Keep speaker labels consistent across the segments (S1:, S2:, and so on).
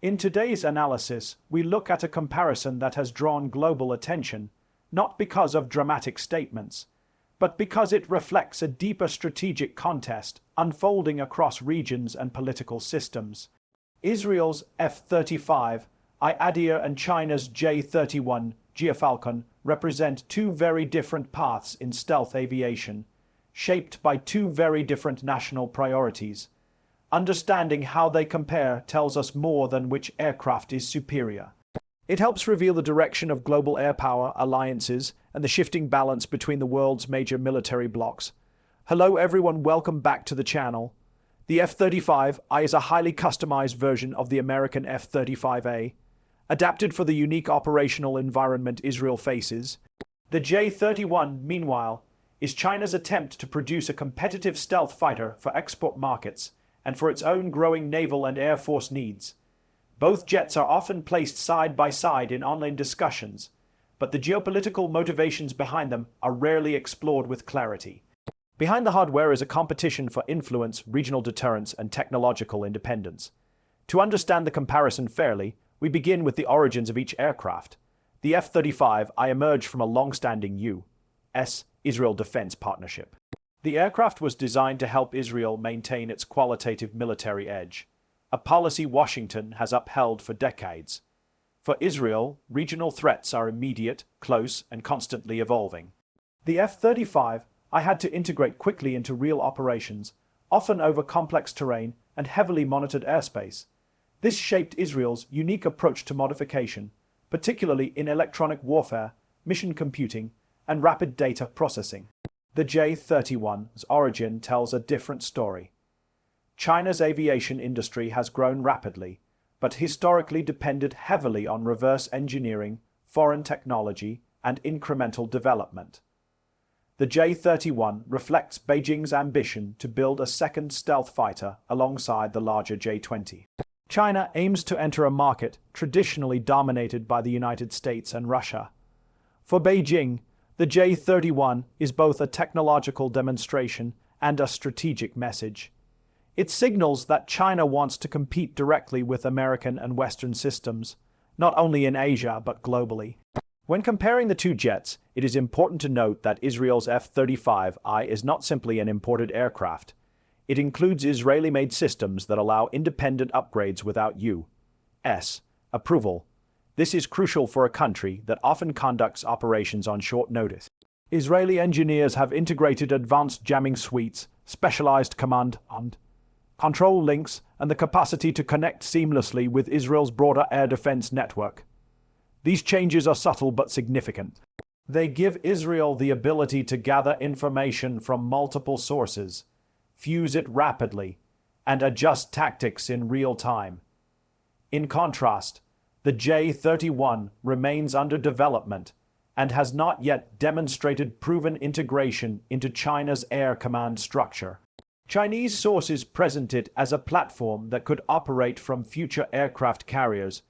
S1: In today's analysis, we look at a comparison that has drawn global attention, not because of dramatic statements, but because it reflects a deeper strategic contest unfolding across regions and political systems. Israel's F-35I Adir and China's J-31 Geopolitical represent two very different paths in stealth aviation, shaped by two very different national priorities. Understanding how they compare tells us more than which aircraft is superior. It helps reveal the direction of global air power alliances and the shifting balance between the world's major military blocs. Hello everyone, welcome back to the channel. The F-35I is a highly customized version of the American F-35A, adapted for the unique operational environment Israel faces. The J-31, meanwhile, is China's attempt to produce a competitive stealth fighter for export markets and for its own growing naval and air force needs. Both jets are often placed side by side in online discussions, but the geopolitical motivations behind them are rarely explored with clarity. Behind the hardware is a competition for influence, regional deterrence, and technological independence. To understand the comparison fairly, we begin with the origins of each aircraft. The F-35I emerged from a long-standing U.S.-Israel defense partnership. The aircraft was designed to help Israel maintain its qualitative military edge, a policy Washington has upheld for decades. For Israel, regional threats are immediate, close, and constantly evolving. The F-35I had to integrate quickly into real operations, often over complex terrain and heavily monitored airspace. This shaped Israel's unique approach to modification, particularly in electronic warfare, mission computing, and rapid data processing. The J-31's origin tells a different story. China's aviation industry has grown rapidly, but historically depended heavily on reverse engineering, foreign technology, and incremental development. The J-31 reflects Beijing's ambition to build a second stealth fighter alongside the larger J-20. China aims to enter a market traditionally dominated by the United States and Russia. For Beijing, the J-31 is both a technological demonstration and a strategic message. It signals that China wants to compete directly with American and Western systems, not only in Asia but globally. When comparing the two jets, it is important to note that Israel's F-35I is not simply an imported aircraft. It includes Israeli-made systems that allow independent upgrades without U.S. approval. This is crucial for a country that often conducts operations on short notice. Israeli engineers have integrated advanced jamming suites, specialized command and control links, and the capacity to connect seamlessly with Israel's broader air defense network. These changes are subtle but significant. They give Israel the ability to gather information from multiple sources, fuse it rapidly, and adjust tactics in real time. In contrast, the J-31 remains under development and has not yet demonstrated proven integration into China's air command structure. Chinese sources present it as a platform that could operate from future aircraft carriers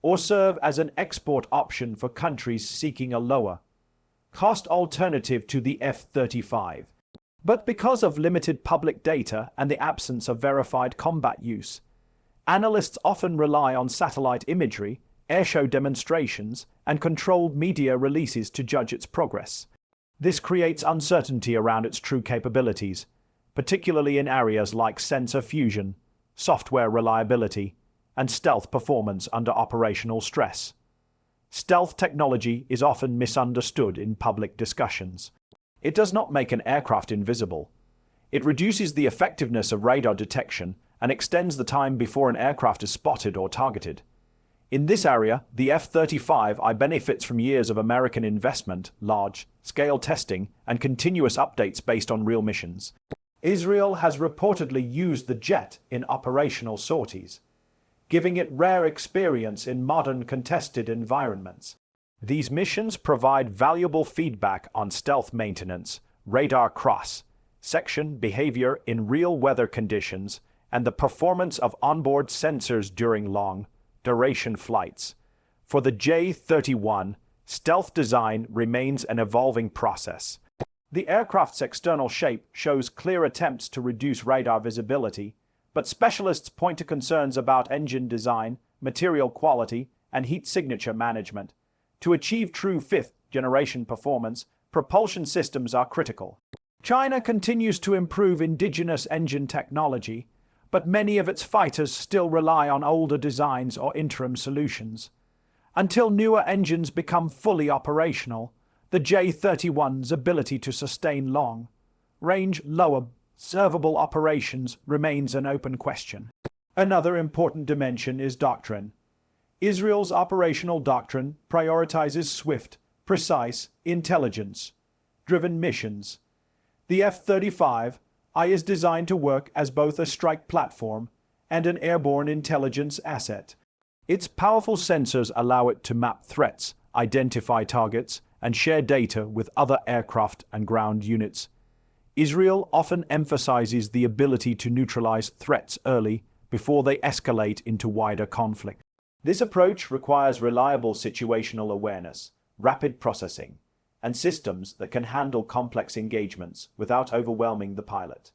S1: or serve as an export option for countries seeking a lower-cost alternative to the F-35. But because of limited public data and the absence of verified combat use, analysts often rely on satellite imagery, airshow demonstrations, and controlled media releases to judge its progress. This creates uncertainty around its true capabilities, particularly in areas like sensor fusion, software reliability, and stealth performance under operational stress. Stealth technology is often misunderstood in public discussions. It does not make an aircraft invisible. It reduces the effectiveness of radar detection and extends the time before an aircraft is spotted or targeted. In this area, the F-35I benefits from years of American investment, large-scale testing, and continuous updates based on real missions. Israel has reportedly used the jet in operational sorties, giving it rare experience in modern contested environments. These missions provide valuable feedback on stealth maintenance, radar cross-section behavior in real weather conditions, and the performance of onboard sensors during long-duration flights. For the J-31, stealth design remains an evolving process. The aircraft's external shape shows clear attempts to reduce radar visibility, but specialists point to concerns about engine design material quality, and heat signature management. To achieve true fifth-generation performance, propulsion systems are critical. China continues to improve indigenous engine technology, but many of its fighters still rely on older designs or interim solutions. Until newer engines become fully operational, the J-31's ability to sustain long-range, lower-observable operations remains an open question. Another important dimension is doctrine. Israel's operational doctrine prioritizes swift, precise, intelligence-driven missions. The F-35I is designed to work as both a strike platform and an airborne intelligence asset. Its powerful sensors allow it to map threats, identify targets, and share data with other aircraft and ground units. Israel often emphasizes the ability to neutralize threats early before they escalate into wider conflict. This approach requires reliable situational awareness, rapid processing, and systems that can handle complex engagements without overwhelming the pilot.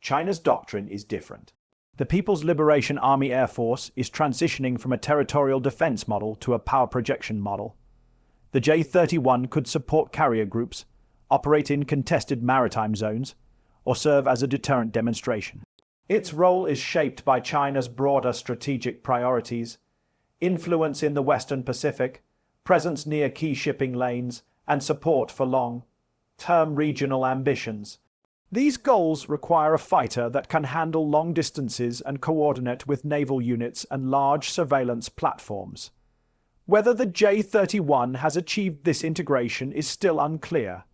S1: China's doctrine is different. The People's Liberation Army Air Force is transitioning from a territorial defense model to a power projection model. The J-31 could support carrier groups, operate in contested maritime zones, or serve as a deterrent demonstration. Its role is shaped by China's broader strategic priorities, influence in the Western Pacific, presence near key shipping lanes, and support for long-term regional ambitions. These goals require a fighter that can handle long distances and coordinate with naval units and large surveillance platforms. Whether the J-31 has achieved this integration is still unclear.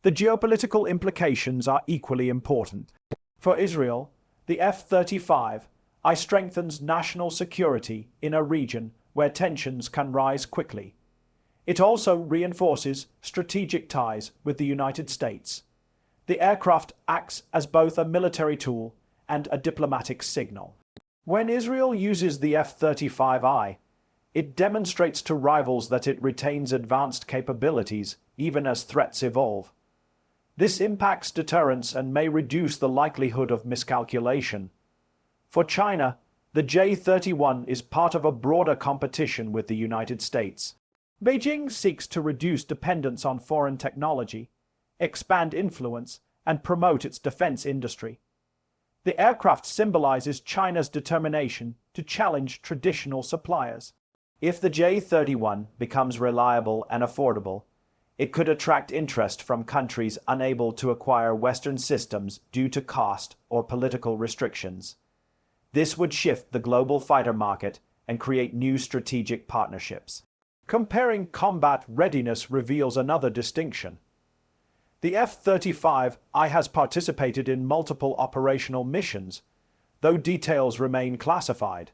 S1: The geopolitical implications are equally important. For Israel, the F-35I strengthens national security in a region where tensions can rise quickly. It also reinforces strategic ties with the United States. The aircraft acts as both a military tool and a diplomatic signal. When Israel uses the F-35I, it demonstrates to rivals that it retains advanced capabilities even as threats evolve. This impacts deterrence and may reduce the likelihood of miscalculation. For China, the J-31 is part of a broader competition with the United States. Beijing seeks to reduce dependence on foreign technology, expand influence, and promote its defense industry. The aircraft symbolizes China's determination to challenge traditional suppliers. If the J-31 becomes reliable and affordable, it could attract interest from countries unable to acquire Western systems due to cost or political restrictions. This would shift the global fighter market and create new strategic partnerships. Comparing combat readiness reveals another distinction. The F-35I has participated in multiple operational missions, though details remain classified.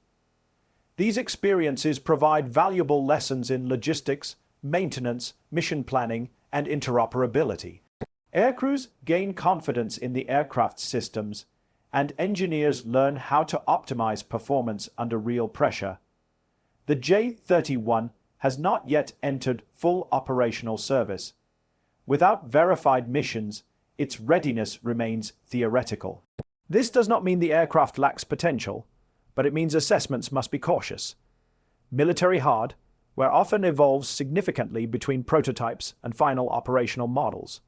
S1: These experiences provide valuable lessons in logistics, maintenance, mission planning, and interoperability. Aircrews gain confidence in the aircraft's systems, and engineers learn how to optimize performance under real pressure. The J-31 has not yet entered full operational service. Without verified missions, its readiness remains theoretical. This does not mean the aircraft lacks potential, but it means assessments must be cautious. Military hardware often evolves significantly between prototypes and final operational models.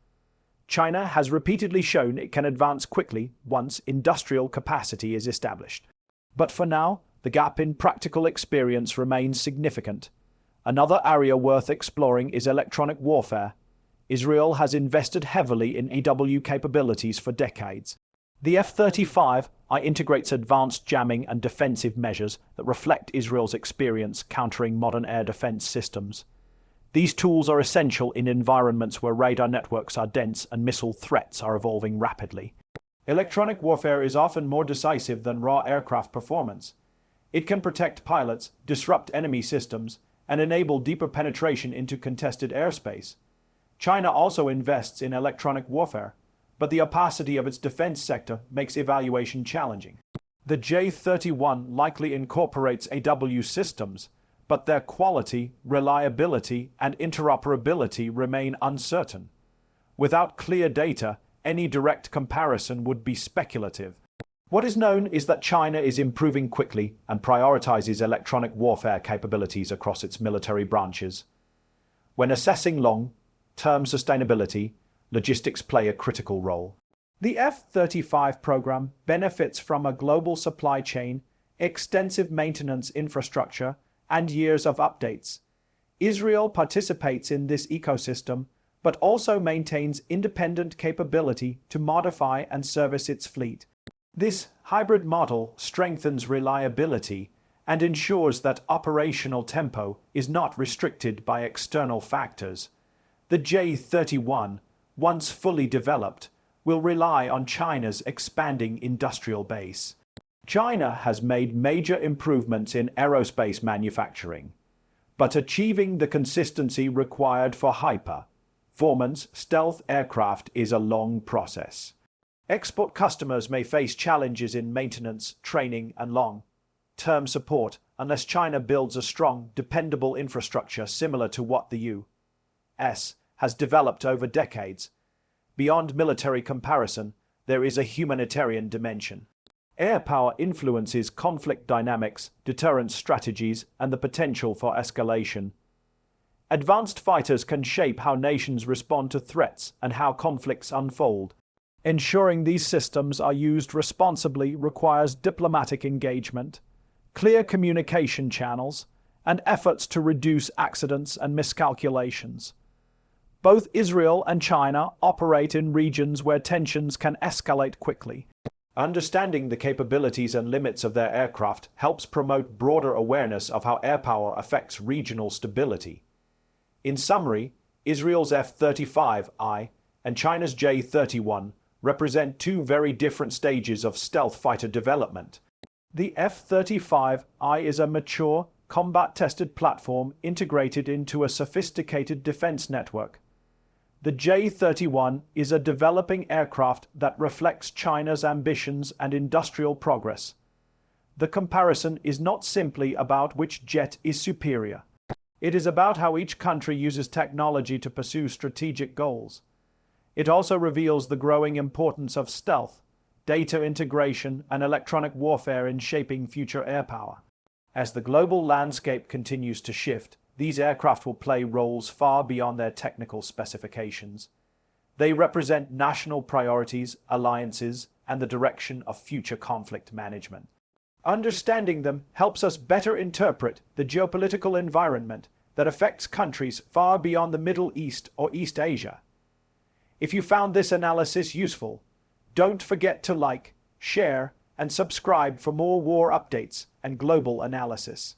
S1: China has repeatedly shown it can advance quickly once industrial capacity is established. But for now, the gap in practical experience remains significant. Another area worth exploring is electronic warfare. Israel has invested heavily in EW capabilities for decades. The F-35I integrates advanced jamming and defensive measures that reflect Israel's experience countering modern air defense systems. These tools are essential in environments where radar networks are dense and missile threats are evolving rapidly. Electronic warfare is often more decisive than raw aircraft performance. It can protect pilots, disrupt enemy systems, and enable deeper penetration into contested airspace. China also invests in electronic warfare, but the opacity of its defense sector makes evaluation challenging. The J-31 likely incorporates AW systems, but their quality, reliability, and interoperability remain uncertain. Without clear data, any direct comparison would be speculative. What is known is that China is improving quickly and prioritizes electronic warfare capabilities across its military branches. When assessing long-term sustainability, logistics play a critical role. The F-35 program benefits from a global supply chain, extensive maintenance infrastructure, and years of updates. Israel participates in this ecosystem, but also maintains independent capability to modify and service its fleet. This hybrid model strengthens reliability and ensures that operational tempo is not restricted by external factors. The J-31, once fully developed, will rely on China's expanding industrial base. China has made major improvements in aerospace manufacturing, but achieving the consistency required for high-performance stealth aircraft is a long process. Export customers may face challenges in maintenance, training, and long-term support unless China builds a strong, dependable infrastructure similar to what the U.S. has developed over decades. Beyond military comparison, there is a humanitarian dimension. Air power influences conflict dynamics, deterrence strategies, and the potential for escalation. Advanced fighters can shape how nations respond to threats and how conflicts unfold. Ensuring these systems are used responsibly requires diplomatic engagement, clear communication channels, and efforts to reduce accidents and miscalculations. Both Israel and China operate in regions where tensions can escalate quickly. Understanding the capabilities and limits of their aircraft helps promote broader awareness of how air power affects regional stability. In summary, Israel's F-35I and China's J-31 represent two very different stages of stealth fighter development. The F-35I is a mature, combat-tested platform integrated into a sophisticated defense network. The J-31 is a developing aircraft that reflects China's ambitions and industrial progress. The comparison is not simply about which jet is superior. It is about how each country uses technology to pursue strategic goals. It also reveals the growing importance of stealth, data integration, and electronic warfare in shaping future air power. As the global landscape continues to shift, these aircraft will play roles far beyond their technical specifications. They represent national priorities, alliances, and the direction of future conflict management. Understanding them helps us better interpret the geopolitical environment that affects countries far beyond the Middle East or East Asia. If you found this analysis useful, don't forget to like, share, and subscribe for more war updates and global analysis.